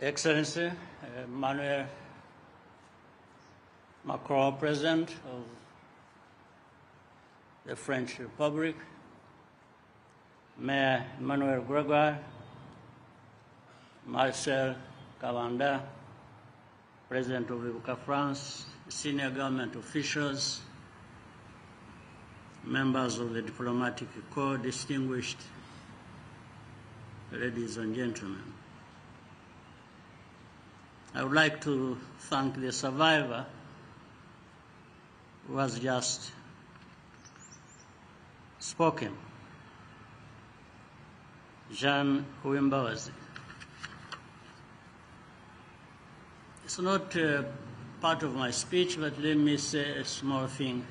Excellency, Emmanuel Macron, President of the French Republic, Mayor Emmanuel Gregoire, Marcel Cavanda, President of Ibuka France, senior government officials, members of the diplomatic corps, distinguished ladies and gentlemen. I would like to thank the survivor who has just spoken, Jean Uwimbabazi. It's not part of my speech, but let me say a small thing.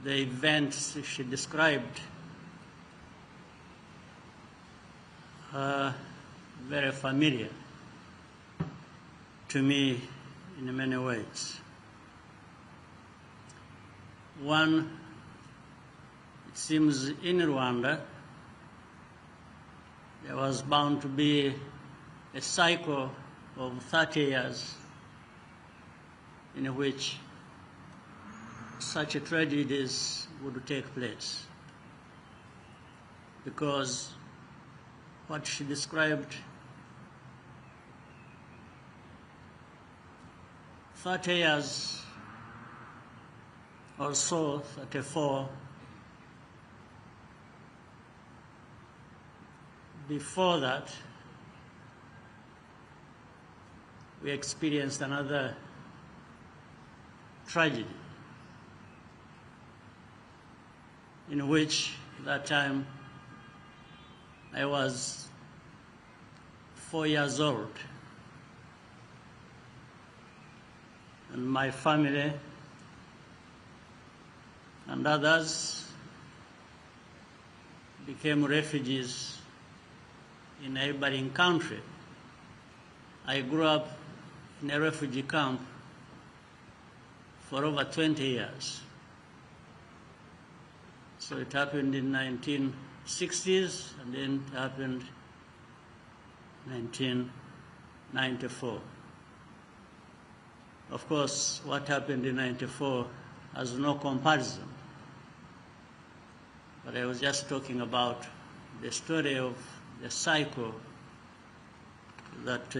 The events she described are very familiar to me in many ways. One, it seems in Rwanda, there was bound to be a cycle of 30 years in which such tragedies would take place, because what she described 30 years or so, 34, before that, we experienced another tragedy in which that time I was 4 years old, and my family and others became refugees in a neighboring country. I grew up in a refugee camp for over 20 years. So it happened in 1960s, and then it happened in 1994. Of course, what happened in 94 has no comparison. But I was just talking about the story of the cycle that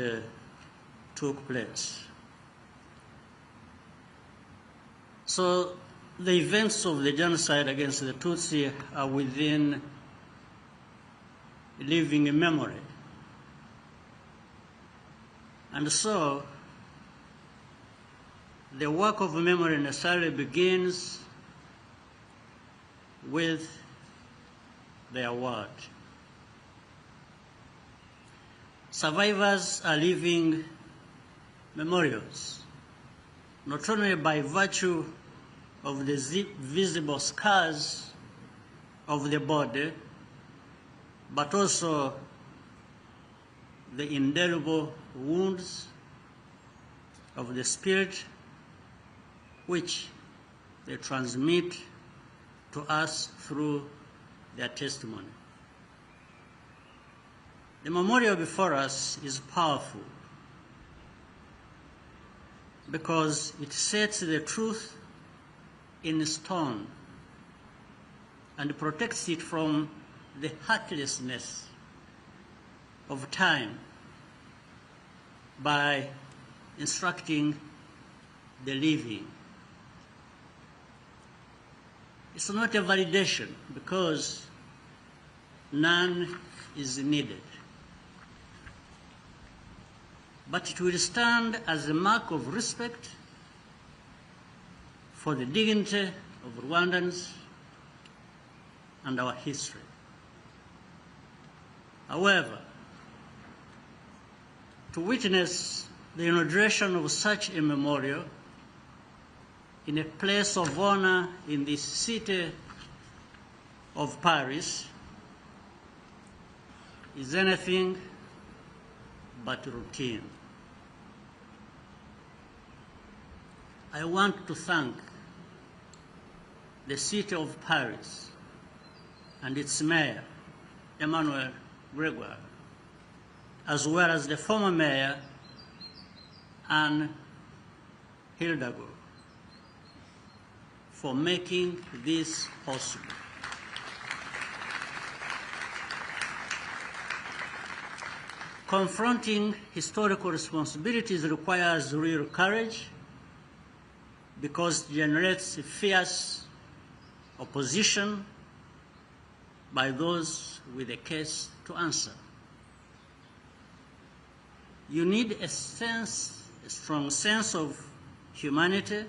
took place. So the events of the genocide against the Tutsi are within living memory. And so the work of memory necessarily begins with their word. Survivors are living memorials, not only by virtue of the visible scars of the body, but also the indelible wounds of the spirit, which they transmit to us through their testimony. The memorial before us is powerful because it sets the truth in stone and protects it from the heartlessness of time by instructing the living. It's not a validation because none is needed, but it will stand as a mark of respect for the dignity of Rwandans and our history. However, to witness the inauguration of such a memorial in a place of honor in the city of Paris is anything but routine. I want to thank the city of Paris and its mayor, Emmanuel Gregoire, as well as the former mayor, Anne Hidalgo, for making this possible. Confronting historical responsibilities requires real courage because it generates fierce opposition by those with a case to answer. You need a strong sense of humanity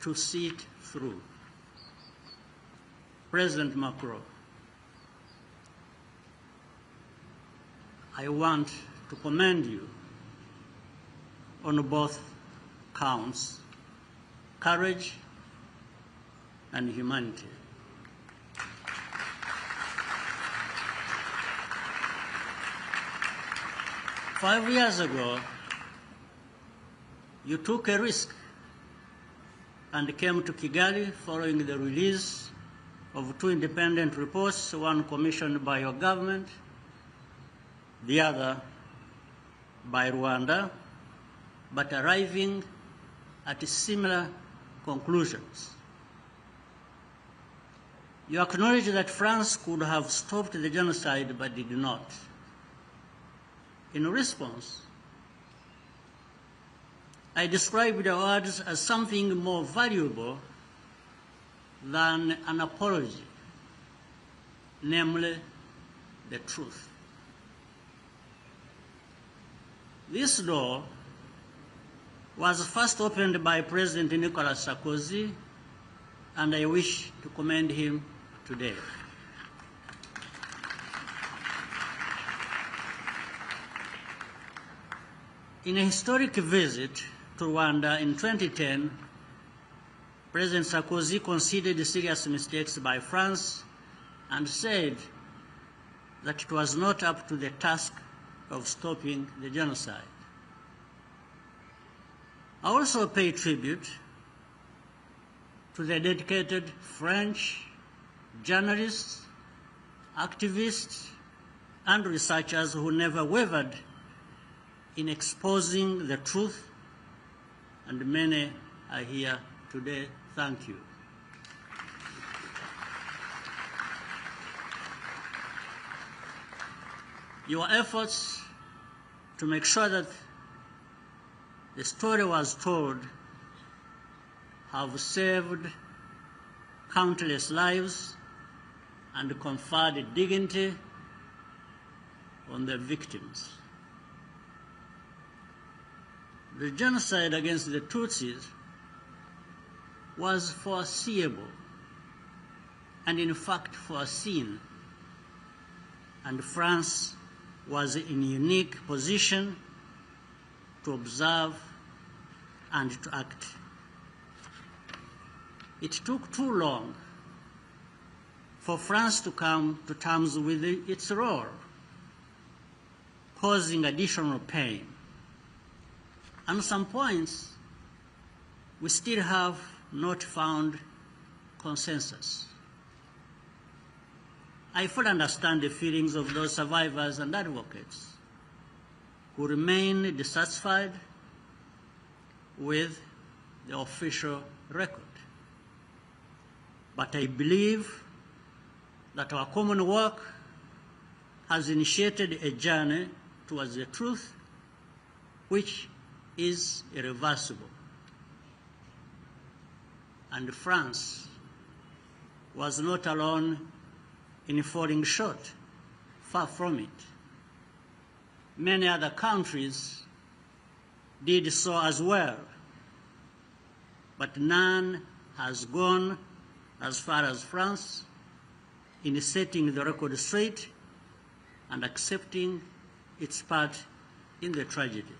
to see it through. President Macron, I want to commend you on both counts, courage and humanity. Five years ago, you took a risk and came to Kigali following the release of two independent reports, one commissioned by your government, the other by Rwanda, but arriving at similar conclusions. You acknowledge that France could have stopped the genocide but did not. In response, I described the words as something more valuable than an apology, namely the truth. This door was first opened by President Nicolas Sarkozy, and I wish to commend him today. In a historic visit to Rwanda in 2010, President Sarkozy conceded serious mistakes by France and said that it was not up to the task of stopping the genocide. I also pay tribute to the dedicated French journalists, activists, and researchers who never wavered in exposing the truth, and many are here today. Thank you. Your efforts to make sure that the story was told have saved countless lives and conferred dignity on the victims. The genocide against the Tutsis was foreseeable and in fact foreseen, and France was in a unique position to observe and to act. It took too long for France to come to terms with its role, causing additional pain. On some points, we still have not found consensus. I fully understand the feelings of those survivors and advocates who remain dissatisfied with the official record. But I believe that our common work has initiated a journey towards the truth, which is irreversible. And France was not alone in falling short, far from it. Many other countries did so as well, but none has gone as far as France in setting the record straight and accepting its part in the tragedy.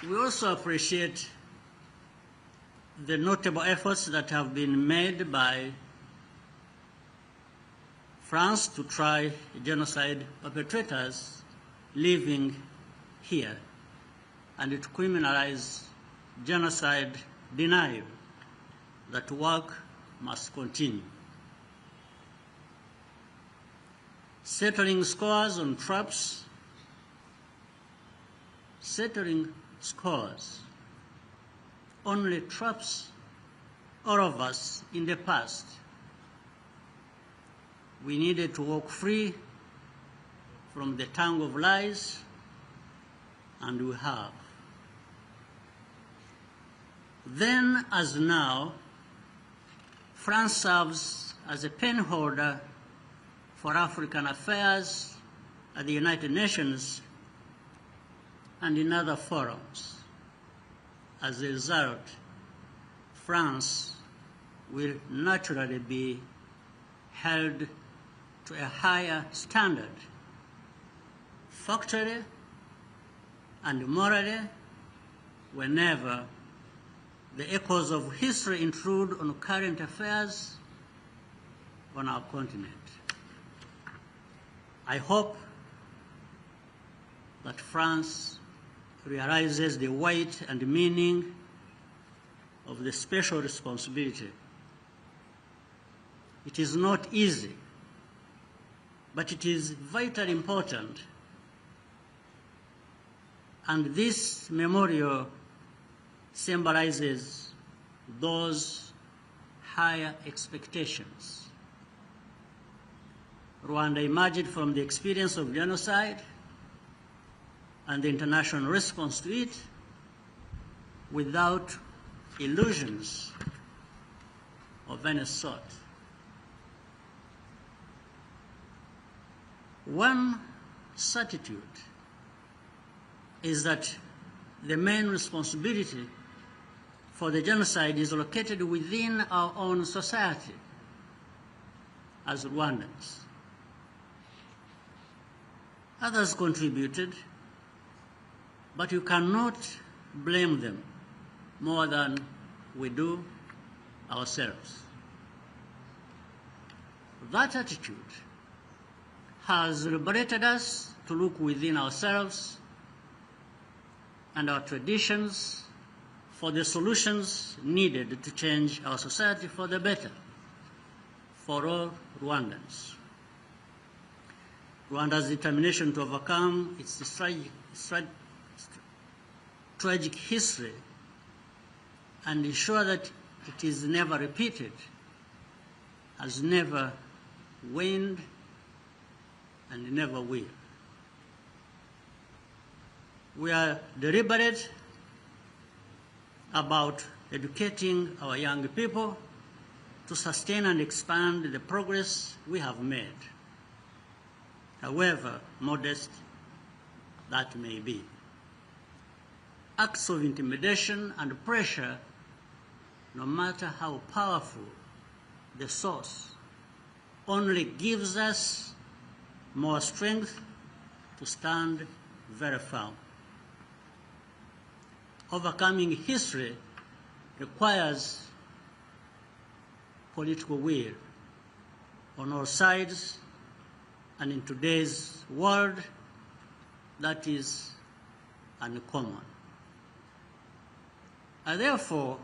We also appreciate the notable efforts that have been made by France to try genocide perpetrators living here and to criminalize genocide denial that work must continue. Settling scores on traps, settling scores only traps all of us in the past. We needed to walk free from the tongue of lies, and we have. Then, as now, France serves as a penholder for African affairs at the United Nations and in other forums. As a result, France will naturally be held to a higher standard, factually and morally, whenever the echoes of history intrude on current affairs on our continent. I hope that France realizes the weight and meaning of the special responsibility. It is not easy, but it is vitally important. And this memorial symbolizes those higher expectations. Rwanda emerged from the experience of genocide and the international response to it without illusions of any sort. One certitude is that the main responsibility for the genocide is located within our own society as Rwandans. Others contributed, but you cannot blame them more than we do ourselves. That attitude has liberated us to look within ourselves and our traditions for the solutions needed to change our society for the better, for all Rwandans. Rwanda's determination to overcome its tragic history and ensure that it is never repeated has never waned and never will. We are deliberate about educating our young people to sustain and expand the progress we have made, however modest that may be. Acts of intimidation and pressure, no matter how powerful the source, only gives us more strength to stand very firm. Overcoming history requires political will on all sides, and in today's world, that is uncommon. I therefore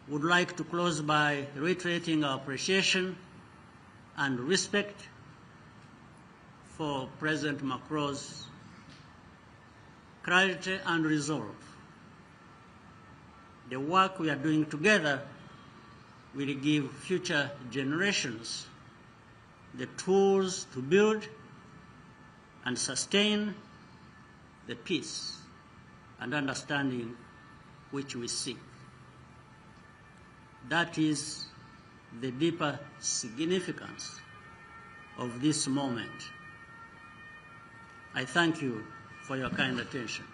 would like to close by reiterating our appreciation and respect for President Macron's clarity and resolve. The work we are doing together will give future generations the tools to build and sustain the peace and understanding which we seek. That is the deeper significance of this moment. I thank you for your kind attention.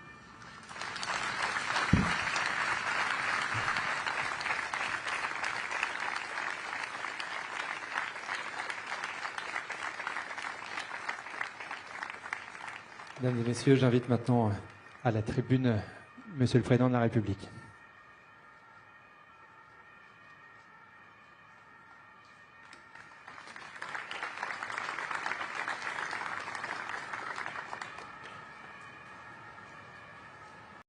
Mesdames et Messieurs, j'invite maintenant à la tribune Monsieur le Président de la République.